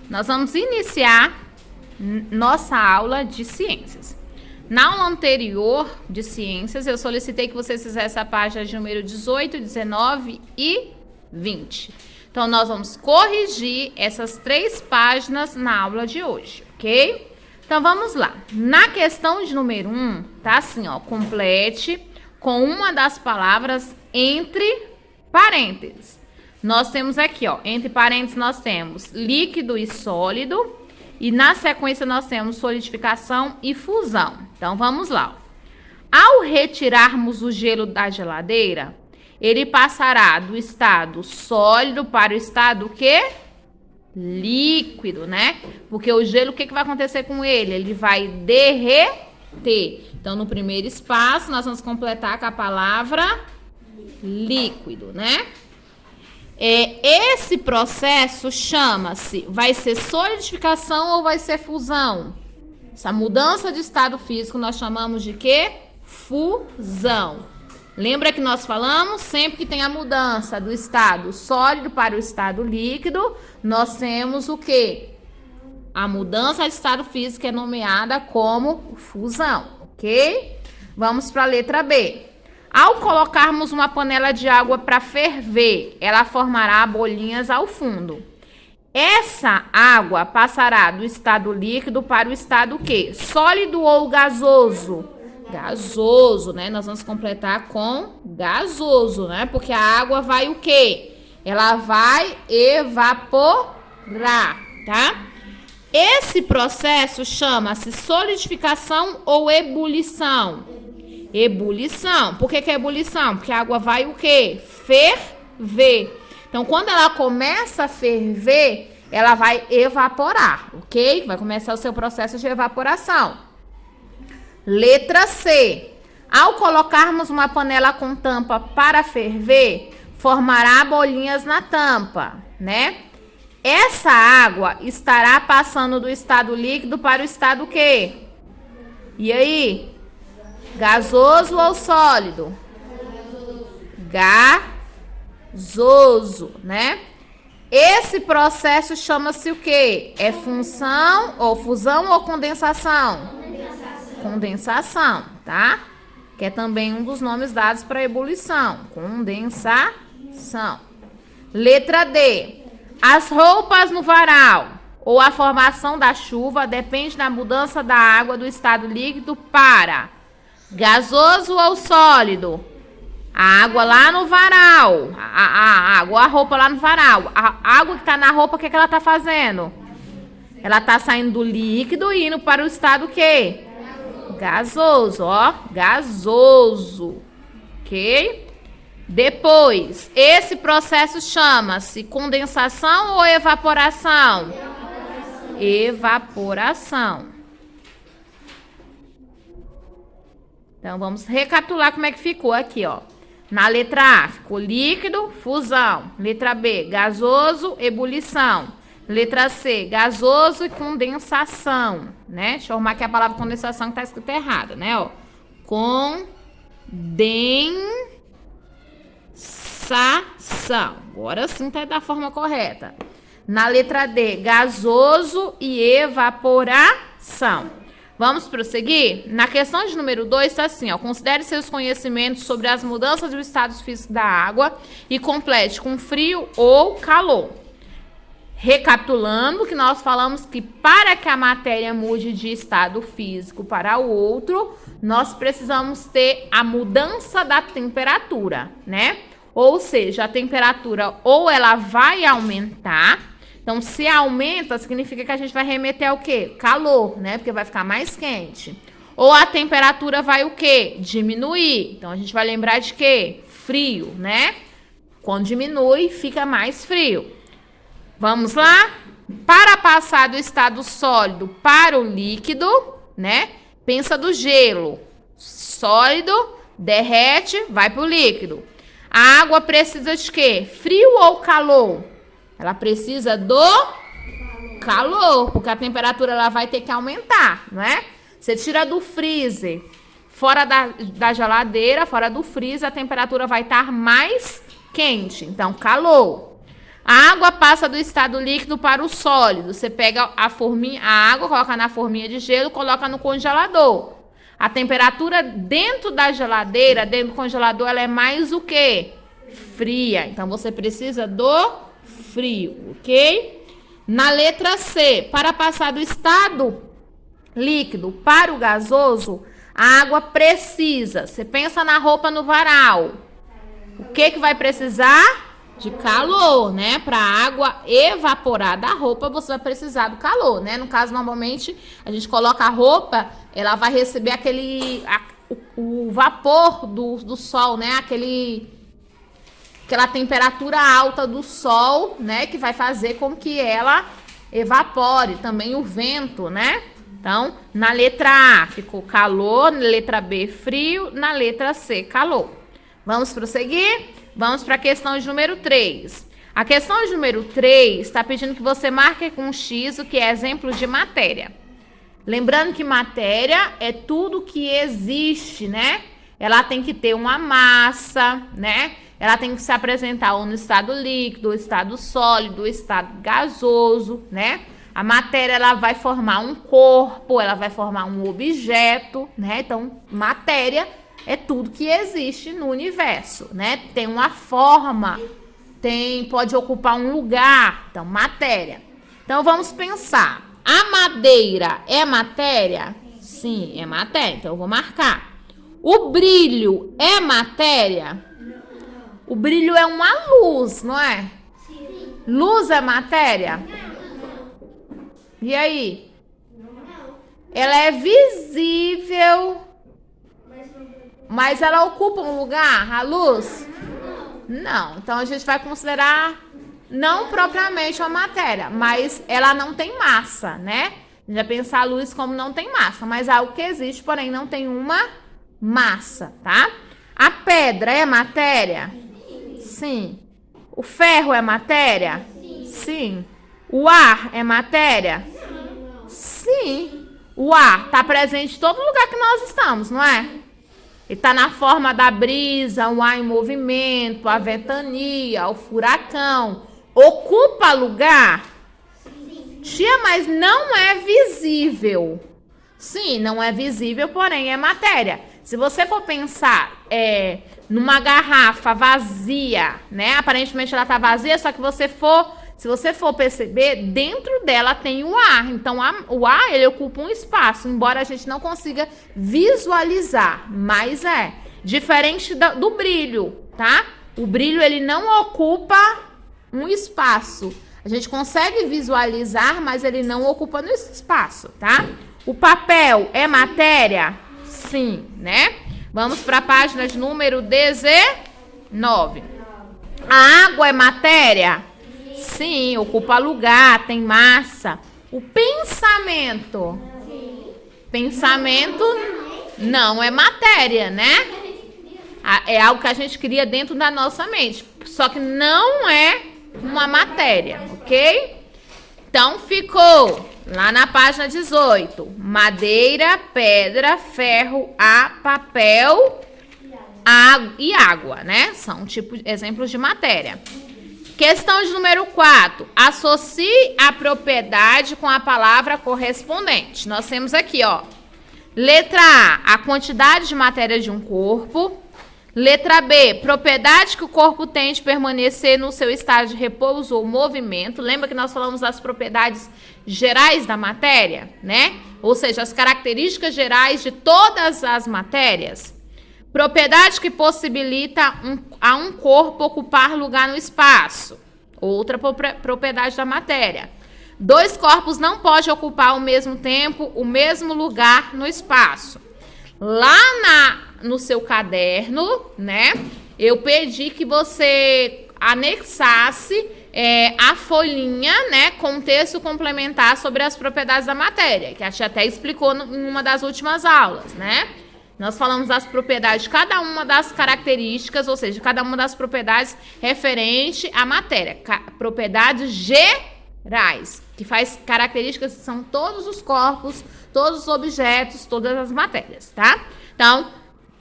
Nós vamos iniciar nossa aula de ciências. Na aula anterior de ciências, eu solicitei que vocês fizessem a página de número 18, 19 e 20. Então, nós vamos corrigir essas 3 páginas na aula de hoje, ok? Então, vamos lá. Na questão de número 1, tá assim, ó, complete com uma das palavras entre parênteses. Nós temos aqui, ó, entre parênteses nós temos líquido e sólido, e na sequência nós temos solidificação e fusão. Então, vamos lá. Ao retirarmos o gelo da geladeira, ele passará do estado sólido para o estado o quê? Líquido, né? Porque o gelo, o que vai acontecer com ele? Ele vai derreter. Então, no primeiro espaço, nós vamos completar com a palavra líquido, né? Esse processo chama-se, vai ser solidificação ou vai ser fusão? Essa mudança de estado físico nós chamamos de quê? Fusão. Lembra que nós falamos? Sempre que tem a mudança do estado sólido para o estado líquido, nós temos o quê? A mudança de estado físico é nomeada como fusão, ok? Vamos para a letra B. Ao colocarmos uma panela de água para ferver, ela formará bolinhas ao fundo. Essa água passará do estado líquido para o estado o quê? Sólido ou gasoso? Gasoso, né? Nós vamos completar com gasoso, né? Porque a água vai o quê? Ela vai evaporar, tá? Esse processo chama-se solidificação ou ebulição? Ebulição. Por que é ebulição? Porque a água vai o quê? Ferver. Então, quando ela começa a ferver, ela vai evaporar, ok? Vai começar o seu processo de evaporação. Letra C. Ao colocarmos uma panela com tampa para ferver, formará bolinhas na tampa, né? Essa água estará passando do estado líquido para o estado o quê? E aí? Gasoso ou sólido? Gasoso, né? Esse processo chama-se o quê? É fusão ou condensação? Condensação, tá? Que é também um dos nomes dados para ebulição. Condensação. Letra D. As roupas no varal ou a formação da chuva depende da mudança da água do estado líquido para gasoso ou sólido? A água lá no varal. A roupa lá no varal. A água que está na roupa, o que ela está fazendo? Ela está saindo do líquido e indo para o estado o quê? Gasoso, ó. Gasoso. Ok? Depois, esse processo chama-se condensação ou evaporação? Evaporação. Então, vamos recapitular como é que ficou aqui, ó. Na letra A, ficou líquido, fusão. Letra B, gasoso, ebulição. Letra C, gasoso e condensação, né? Deixa eu arrumar aqui a palavra condensação que tá escrita errada, né, ó. Condensação. Agora sim tá da forma correta. Na letra D, gasoso e evaporação. Vamos prosseguir? Na questão de número 2 está assim, ó. Considere seus conhecimentos sobre as mudanças do estado físico da água e complete com frio ou calor. Recapitulando que nós falamos que para que a matéria mude de estado físico para o outro, nós precisamos ter a mudança da temperatura, né? Ou seja, a temperatura ou ela vai aumentar. Então, se aumenta, significa que a gente vai remeter ao quê? Calor, né? Porque vai ficar mais quente. Ou a temperatura vai o quê? Diminuir. Então, a gente vai lembrar de quê? Frio, né? Quando diminui, fica mais frio. Vamos lá? Para passar do estado sólido para o líquido, né? Pensa do gelo. Sólido, derrete, vai para o líquido. A água precisa de quê? Frio ou calor? Ela precisa do calor, porque a temperatura ela vai ter que aumentar, não é? Você tira do freezer, fora da geladeira, fora do freezer, a temperatura vai estar mais quente. Então, calor. A água passa do estado líquido para o sólido. Você pega a água, coloca na forminha de gelo, coloca no congelador. A temperatura dentro da geladeira, dentro do congelador, ela é mais o quê? Fria. Então, você precisa do frio, ok? Na letra C, para passar do estado líquido para o gasoso, a água precisa. Você pensa na roupa no varal. O que vai precisar? De calor, né? Para a água evaporar da roupa, você vai precisar do calor, né? No caso, normalmente, a gente coloca a roupa, ela vai receber o vapor do sol, né? Aquela temperatura alta do sol, né? Que vai fazer com que ela evapore. Também o vento, né? Então, na letra A ficou calor, na letra B frio, na letra C calor. Vamos prosseguir? Vamos para a questão de número 3. A questão de número 3 está pedindo que você marque com um X o que é exemplo de matéria. Lembrando que matéria é tudo que existe, né? Ela tem que ter uma massa, né? Ela tem que se apresentar ou no estado líquido, ou estado sólido, ou estado gasoso, né? A matéria, ela vai formar um corpo, ela vai formar um objeto, né? Então, matéria é tudo que existe no universo, né? Tem uma forma, pode ocupar um lugar, então, matéria. Então, vamos pensar. A madeira é matéria? Sim, é matéria, então eu vou marcar. O brilho é matéria? O brilho é uma luz, não é? Luz é matéria? E aí? Ela é visível, mas ela ocupa um lugar, a luz? Não. Então, a gente vai considerar não propriamente uma matéria, mas ela não tem massa, né? A gente vai pensar a luz como não tem massa, mas algo que existe, porém não tem uma massa, tá? A pedra é matéria? Sim. O ferro é matéria? Sim. O ar é matéria? Sim. O ar está presente em todo lugar que nós estamos, não é? Ele está na forma da brisa, o ar em movimento, a ventania, o furacão. Ocupa lugar? Tia, mas não é visível. Sim, não é visível, porém é matéria. Se você for pensar numa garrafa vazia, né? Aparentemente ela está vazia, só que se você for perceber, dentro dela tem o ar. Então, o ar, ele ocupa um espaço, embora a gente não consiga visualizar. Mas é diferente do brilho, tá? O brilho, ele não ocupa um espaço. A gente consegue visualizar, mas ele não ocupa no espaço, tá? O papel é matéria? Sim, né? Vamos para a página de número 19. A água é matéria? Sim, ocupa lugar, tem massa. O pensamento? Pensamento não é matéria, né? É algo que a gente cria dentro da nossa mente. Só que não é uma matéria, ok? Então, ficou lá na página 18. Madeira, pedra, ferro, ar, papel e água, né? São exemplos de matéria. Questão de número 4. Associe a propriedade com a palavra correspondente. Nós temos aqui, ó. Letra A, a quantidade de matéria de um corpo. Letra B, propriedade que o corpo tem de permanecer no seu estado de repouso ou movimento. Lembra que nós falamos das propriedades gerais da matéria, né? Ou seja, as características gerais de todas as matérias. Propriedade que possibilita a um corpo ocupar lugar no espaço. Outra propriedade da matéria. Dois corpos não podem ocupar ao mesmo tempo o mesmo lugar no espaço. Lá no seu caderno, né, eu pedi que você anexasse a folhinha, né, com texto complementar sobre as propriedades da matéria, que a tia até explicou em uma das últimas aulas, né? Nós falamos das propriedades de cada uma das características, ou seja, cada uma das propriedades referente à matéria. Propriedades gerais, que faz características que são todos os corpos, todos os objetos, todas as matérias, tá? Então,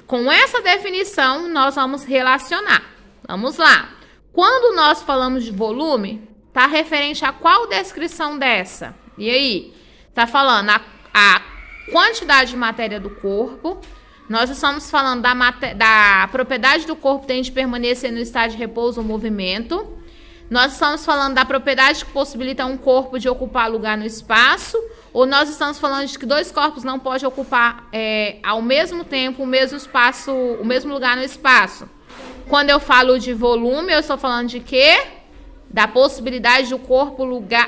com essa definição, nós vamos relacionar. Vamos lá. Quando nós falamos de volume, tá referente a qual descrição dessa? E aí? Tá falando a quantidade de matéria do corpo. Nós estamos falando da propriedade do corpo tem de permanecer no estado de repouso ou movimento. Nós estamos falando da propriedade que possibilita um corpo de ocupar lugar no espaço, ou nós estamos falando de que dois corpos não podem ocupar ao mesmo tempo o mesmo espaço, o mesmo lugar no espaço. Quando eu falo de volume, eu estou falando de quê? Da possibilidade do corpo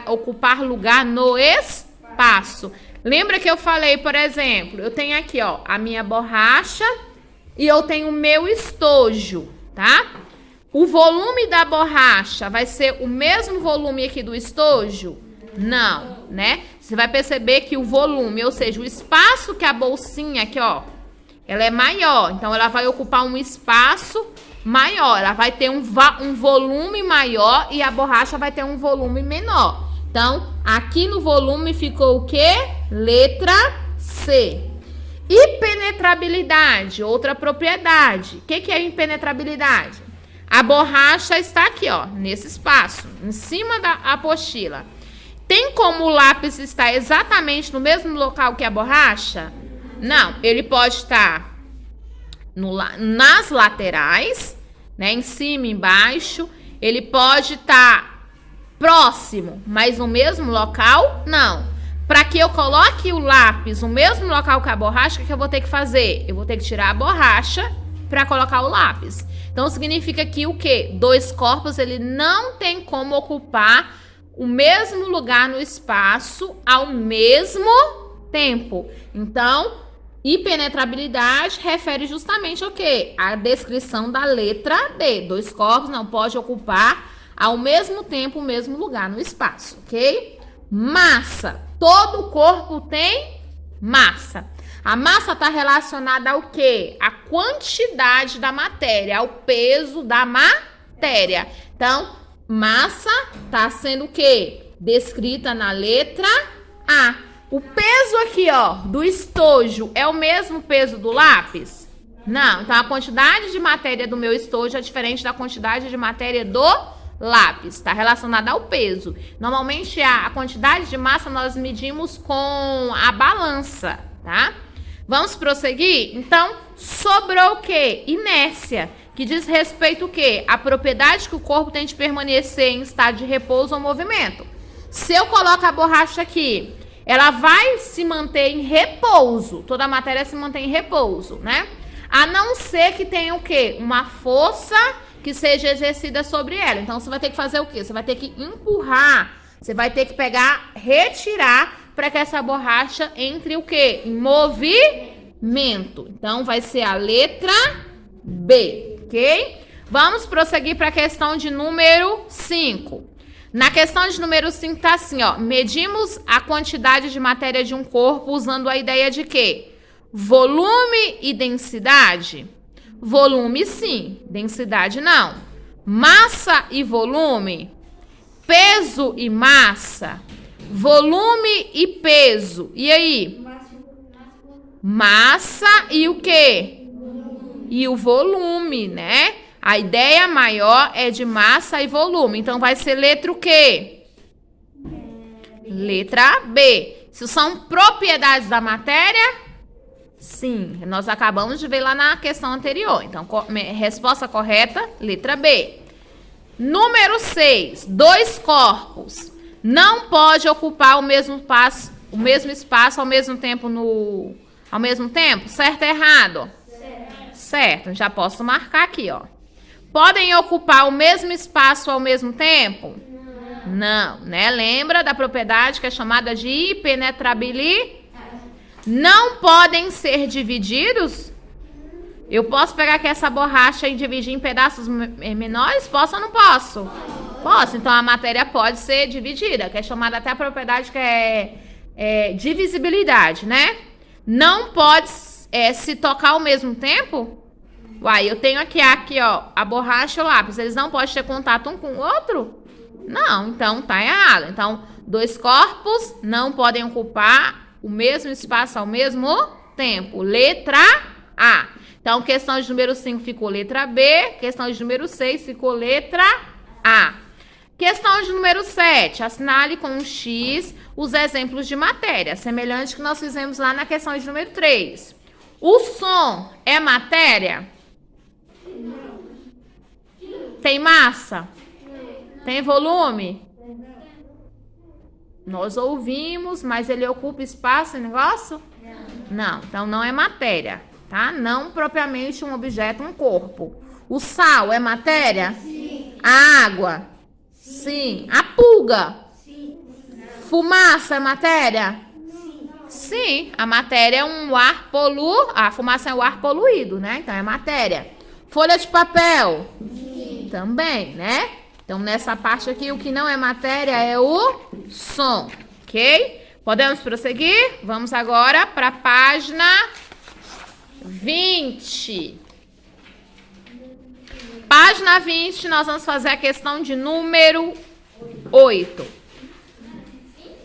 ocupar lugar no espaço. Lembra que eu falei, por exemplo, eu tenho aqui, ó, a minha borracha e eu tenho o meu estojo, tá? O volume da borracha vai ser o mesmo volume aqui do estojo? Não, né? Você vai perceber que o volume, ou seja, o espaço que a bolsinha aqui, ó, ela é maior. Então, ela vai ocupar um espaço maior. Ela vai ter um volume maior e a borracha vai ter um volume menor. Então, aqui no volume ficou o quê? Letra C. Impenetrabilidade, outra propriedade. O que é impenetrabilidade? A borracha está aqui, ó, nesse espaço, em cima da apostila. Tem como o lápis estar exatamente no mesmo local que a borracha? Não, ele pode estar nas laterais, né, em cima e embaixo. Ele pode estar próximo, mas no mesmo local? Não. Para que eu coloque o lápis no mesmo local que a borracha, o que eu vou ter que fazer? Eu vou ter que tirar a borracha para colocar o lápis. Então, significa que o quê? Dois corpos, ele não tem como ocupar o mesmo lugar no espaço ao mesmo tempo. Então, impenetrabilidade refere justamente ao quê? A descrição da letra D. Dois corpos não podem ocupar ao mesmo tempo o mesmo lugar no espaço, ok? Massa. Todo corpo tem massa. A massa está relacionada ao quê? A quantidade da matéria, ao peso da matéria. Então, massa está sendo o quê? Descrita na letra A. O peso aqui, ó, do estojo é o mesmo peso do lápis? Não. Então, a quantidade de matéria do meu estojo é diferente da quantidade de matéria do lápis. Está relacionada ao peso. Normalmente, a quantidade de massa nós medimos com a balança, tá? Vamos prosseguir? Então, sobrou o quê? Inércia, que diz respeito o quê? A propriedade que o corpo tem de permanecer em estado de repouso ou movimento. Se eu coloco a borracha aqui, ela vai se manter em repouso. Toda a matéria se mantém em repouso, né? A não ser que tenha o quê? Uma força que seja exercida sobre ela. Então, você vai ter que fazer o quê? Você vai ter que empurrar. Você vai ter que pegar, retirar para que essa borracha entre o quê? Em movimento. Então, vai ser a letra B, ok? Vamos prosseguir para a questão de número 5. Na questão de número 5 tá assim, ó. Medimos a quantidade de matéria de um corpo usando a ideia de quê? Volume e densidade? Volume sim, densidade não. Massa e volume? Peso e massa? Volume e peso. E aí? Massa e o quê? E o volume, né? A ideia maior é de massa e volume. Então, vai ser letra o quê? Letra B. Se são propriedades da matéria? Sim. Nós acabamos de ver lá na questão anterior. Então, resposta correta, letra B. Número 6. Dois corpos não pode ocupar o mesmo espaço ao mesmo tempo ao mesmo tempo? Certo ou errado? Certo. Já posso marcar aqui, ó. Podem ocupar o mesmo espaço ao mesmo tempo? Não, né? Lembra da propriedade que é chamada de impenetrabilidade? Não podem ser divididos? Eu posso pegar aqui essa borracha e dividir em pedaços menores? Posso ou não posso? Posso. Então, a matéria pode ser dividida, que é chamada até a propriedade que é divisibilidade, né? Não pode se tocar ao mesmo tempo? Uai, eu tenho aqui, ó, a borracha e o lápis. Eles não podem ter contato um com o outro? Não, então tá errado. Então, dois corpos não podem ocupar o mesmo espaço ao mesmo tempo. Letra A. Então, questão de número 5 ficou letra B. Questão de número 6 ficou letra A. Questão de número 7. Assinale com um X os exemplos de matéria, semelhante que nós fizemos lá na questão de número 3. O som é matéria? Tem massa? Tem volume? Nós ouvimos, mas ele ocupa espaço e negócio? Não, então não é matéria, tá? Não propriamente um objeto, um corpo. O sal é matéria? Sim. A água? Sim. A pulga? Sim. Fumaça é matéria? Sim. Sim, a matéria é um ar a fumaça é o ar poluído, né? Então é matéria. Folha de papel? Sim. Também, né? Então nessa parte aqui o que não é matéria é o som, ok? Podemos prosseguir? Vamos agora para a página 20. Página 20, nós vamos fazer a questão de número 8.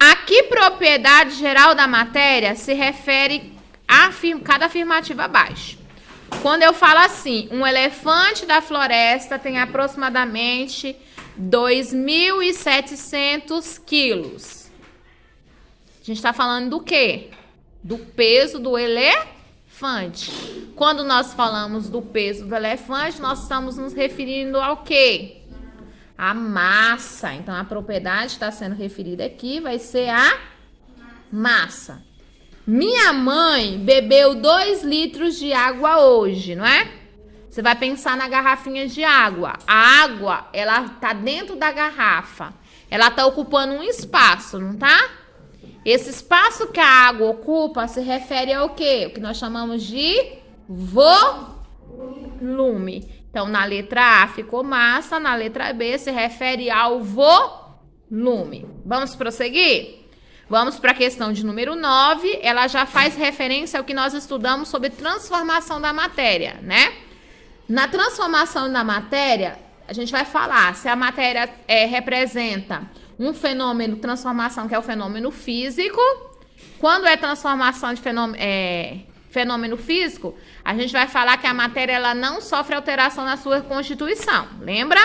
A que propriedade geral da matéria se refere a cada afirmativa abaixo? Quando eu falo assim, um elefante da floresta tem aproximadamente 2.700 quilos. A gente está falando do quê? Do peso do elefante. Quando nós falamos do peso do elefante, nós estamos nos referindo ao quê? A massa. Então, a propriedade que está sendo referida aqui vai ser a massa. Minha mãe bebeu 2 litros de água hoje, não é? Você vai pensar na garrafinha de água. A água, ela tá dentro da garrafa. Ela tá ocupando um espaço, não tá? Esse espaço que a água ocupa se refere ao quê? O que nós chamamos de volume. Então, na letra A ficou massa, na letra B se refere ao volume. Vamos prosseguir? Vamos para a questão de número 9. Ela já faz referência ao que nós estudamos sobre transformação da matéria, né? Na transformação da matéria, a gente vai falar se a matéria representa um fenômeno, transformação que é o fenômeno físico. Quando é transformação de fenômeno físico, a gente vai falar que a matéria ela não sofre alteração na sua constituição. Lembra?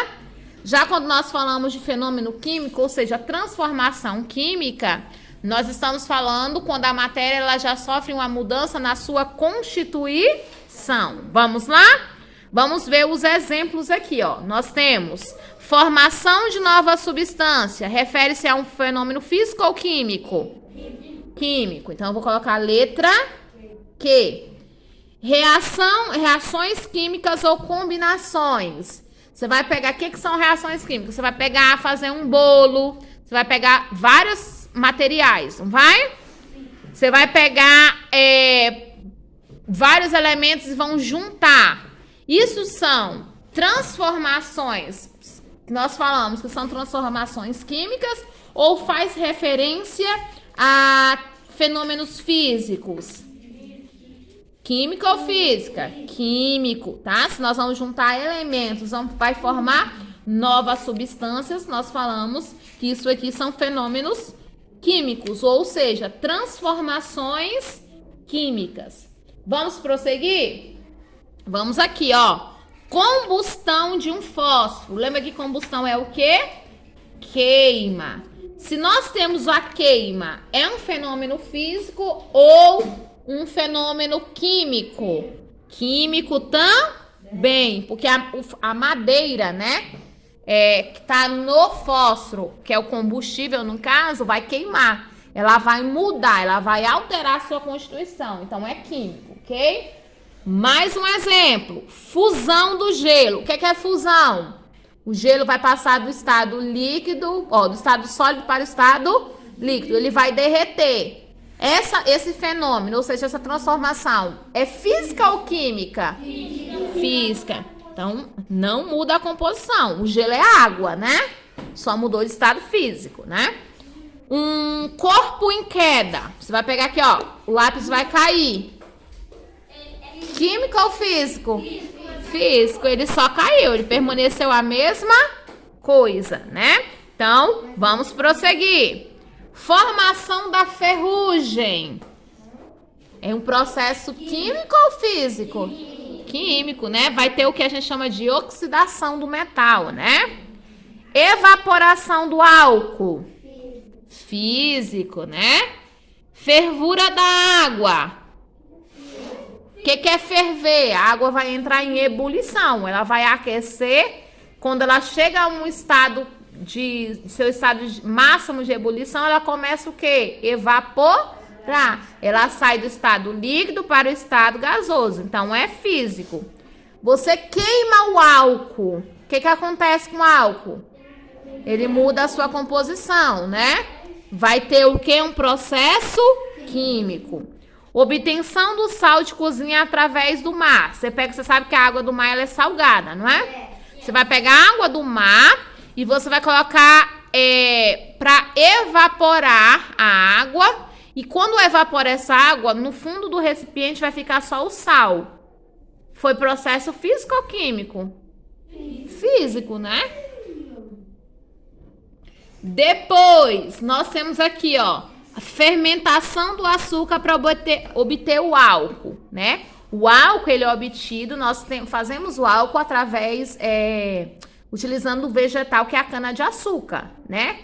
Já quando nós falamos de fenômeno químico, ou seja, transformação química, nós estamos falando quando a matéria ela já sofre uma mudança na sua constituição. Vamos lá? Vamos ver os exemplos aqui, ó. Nós temos formação de nova substância. Refere-se a um fenômeno físico ou químico? Químico. Então, eu vou colocar a letra Q. Reações químicas ou combinações. Você vai pegar, o que são reações químicas? Você vai pegar, fazer um bolo. Você vai pegar vários materiais, não vai? Você vai pegar vários elementos e vão juntar. Isso são transformações, que nós falamos que são transformações químicas, ou faz referência a fenômenos físicos? Química ou física? Químico, tá? Se nós vamos juntar elementos, vai formar novas substâncias, nós falamos que isso aqui são fenômenos químicos, ou seja, transformações químicas. Vamos prosseguir? Vamos aqui, ó. Combustão de um fósforo. Lembra que combustão é o quê? Queima. Se nós temos a queima, é um fenômeno físico ou um fenômeno químico? Químico também, porque a madeira, né, que tá no fósforo, que é o combustível, no caso, vai queimar. Ela vai mudar, ela vai alterar a sua constituição. Então, é químico, ok? Mais um exemplo, fusão do gelo. O que é fusão? O gelo vai passar do estado líquido, do estado sólido para o estado líquido. Ele vai derreter. Esse fenômeno, ou seja, essa transformação, é física ou química? Física. Então, não muda a composição. O gelo é água, né? Só mudou de estado físico, né? Um corpo em queda. Você vai pegar aqui, ó. O lápis vai cair. Químico ou físico? Físico. Ele só caiu, ele permaneceu a mesma coisa, né? Então, vamos prosseguir. Formação da ferrugem. É um processo químico ou físico? Químico, né? Vai ter o que a gente chama de oxidação do metal, né? Evaporação do álcool. Físico, né? Fervura da água. O que é ferver? A água vai entrar em ebulição. Ela vai aquecer. Quando ela chega a um estado seu estado máximo de ebulição, ela começa o quê? Evaporar. Ela sai do estado líquido para o estado gasoso. Então, é físico. Você queima o álcool. O que acontece com o álcool? Ele muda a sua composição, né? Vai ter o quê? Um processo químico. Obtenção do sal de cozinha através do mar. Você sabe que a água do mar ela é salgada, não é? Você vai pegar a água do mar e você vai colocar para evaporar a água. E quando evapora essa água, no fundo do recipiente vai ficar só o sal. Foi processo físico ou químico? Físico, né? Depois, nós temos aqui, ó, a fermentação do açúcar para obter o álcool, né? O álcool, ele é obtido, fazemos o álcool através, utilizando o vegetal, que é a cana-de-açúcar, né?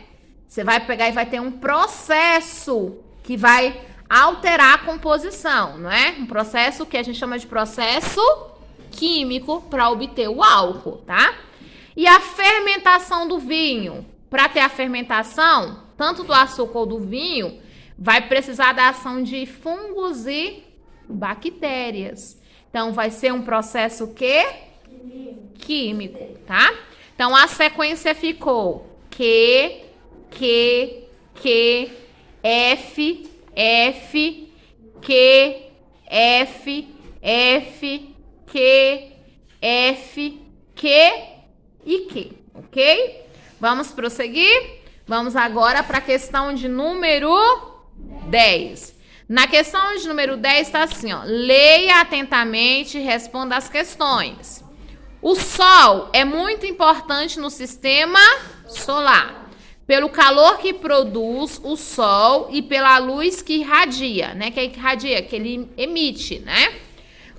Você vai pegar e vai ter um processo que vai alterar a composição, não é? Um processo que a gente chama de processo químico para obter o álcool, tá? E a fermentação do vinho. Para ter a fermentação, tanto do açúcar ou do vinho, vai precisar da ação de fungos e bactérias. Então, vai ser um processo quê? Químico, tá? Então, a sequência ficou Q, F, Q, F, Q, F, Q e Q, ok? Vamos prosseguir? Vamos agora para a questão de número 10. Na questão de número 10 está assim, ó. Leia atentamente e responda as questões. O Sol é muito importante no sistema solar, pelo calor que produz o Sol e pela luz que irradia, né? Que irradia, que ele emite, né?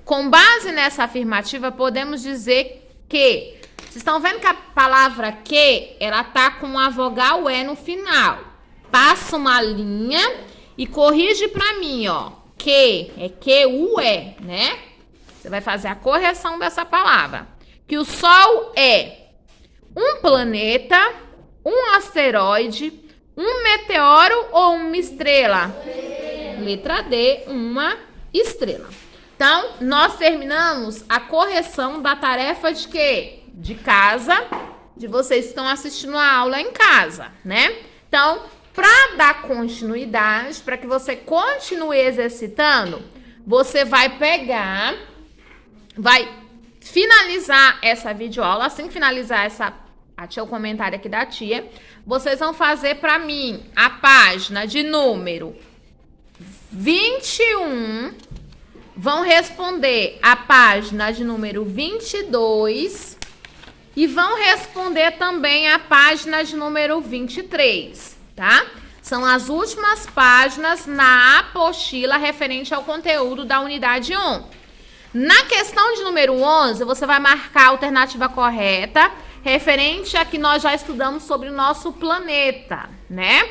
Com base nessa afirmativa, podemos dizer que... Vocês estão vendo que a palavra que, ela tá com a vogal E no final. Passa uma linha e corrige para mim, ó. Que, é Q-U-E, né? Você vai fazer a correção dessa palavra. Que o Sol é um planeta, um asteroide, um meteoro ou uma estrela? Letra D, uma estrela. Então, nós terminamos a correção da tarefa de quê? De casa, de vocês que estão assistindo a aula em casa, né? Então, para dar continuidade, para que você continue exercitando, você vai pegar, vai finalizar essa videoaula. Assim que finalizar o comentário aqui da tia, vocês vão fazer para mim a página de número 21, vão responder a página de número 22 e vão responder também a página de número 23, tá? São as últimas páginas na apostila referente ao conteúdo da unidade 1. Na questão de número 11, você vai marcar a alternativa correta referente a que nós já estudamos sobre o nosso planeta, né?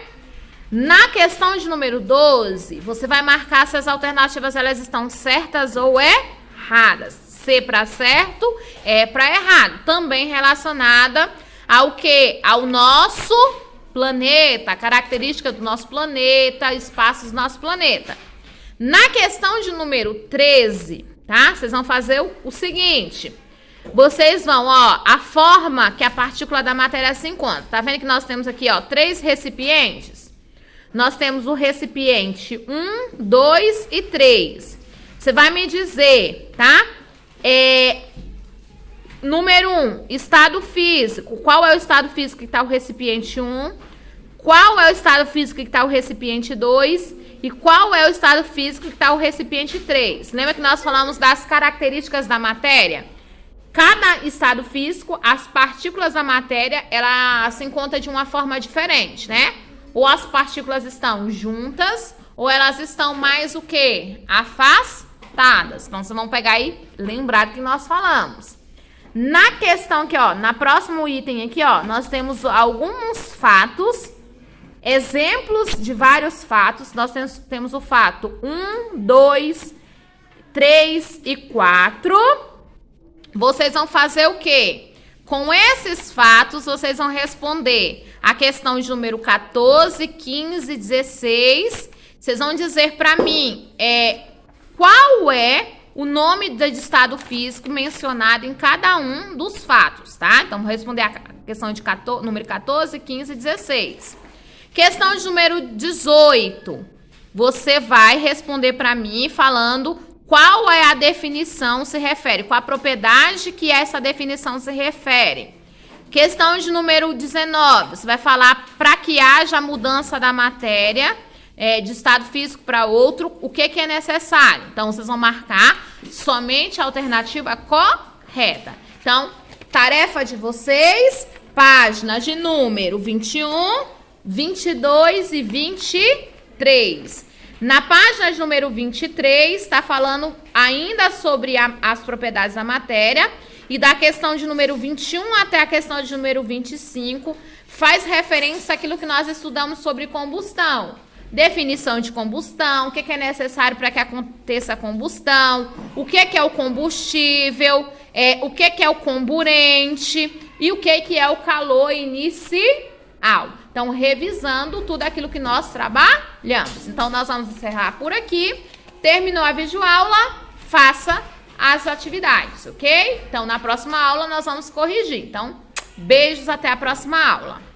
Na questão de número 12, você vai marcar se as alternativas elas estão certas ou erradas. C para certo, E para errado. Também relacionada ao quê? Ao nosso planeta, característica do nosso planeta, espaços do nosso planeta. Na questão de número 13, tá? Vocês vão fazer o seguinte. Vocês vão, ó, a forma que a partícula da matéria se encontra. Tá vendo que nós temos aqui, ó, 3 recipientes? Nós temos o recipiente 1, 2 e 3. Você vai me dizer, tá? Número 1, estado físico. Qual é o estado físico que está o recipiente 1? Qual é o estado físico que está o recipiente 2? E qual é o estado físico que está o recipiente 3? Lembra que nós falamos das características da matéria? Cada estado físico, as partículas da matéria, ela se encontra de uma forma diferente, né? Ou as partículas estão juntas, ou elas estão mais o quê? Afastadas. Então, vocês vão pegar aí, lembrar do que nós falamos. Na questão aqui, ó, na próximo item aqui, ó, nós temos alguns fatos, exemplos de vários fatos. Nós temos o fato 1, 2, 3 e 4. Vocês vão fazer o quê? Com esses fatos, vocês vão responder a questão de número 14, 15, 16. Vocês vão dizer para mim qual é o nome do estado físico mencionado em cada um dos fatos, tá? Então, vou responder a questão de número 14, 15 e 16. Questão de número 18. Você vai responder para mim falando qual é a definição se refere, qual a propriedade que essa definição se refere. Questão de número 19. Você vai falar para que haja a mudança da matéria de estado físico para outro, o que é necessário. Então, vocês vão marcar somente a alternativa correta. Então, tarefa de vocês, página de número 21, 22 e 23. Na página de número 23, está falando ainda sobre as propriedades da matéria. E da questão de número 21 até a questão de número 25, faz referência àquilo que nós estudamos sobre combustão. Definição de combustão, o que é necessário para que aconteça a combustão, o que é o combustível, o que é o comburente e o que é o calor inicial. Então, revisando tudo aquilo que nós trabalhamos. Então, nós vamos encerrar por aqui. Terminou a videoaula, faça as atividades, ok? Então, na próxima aula, nós vamos corrigir. Então, beijos, até a próxima aula.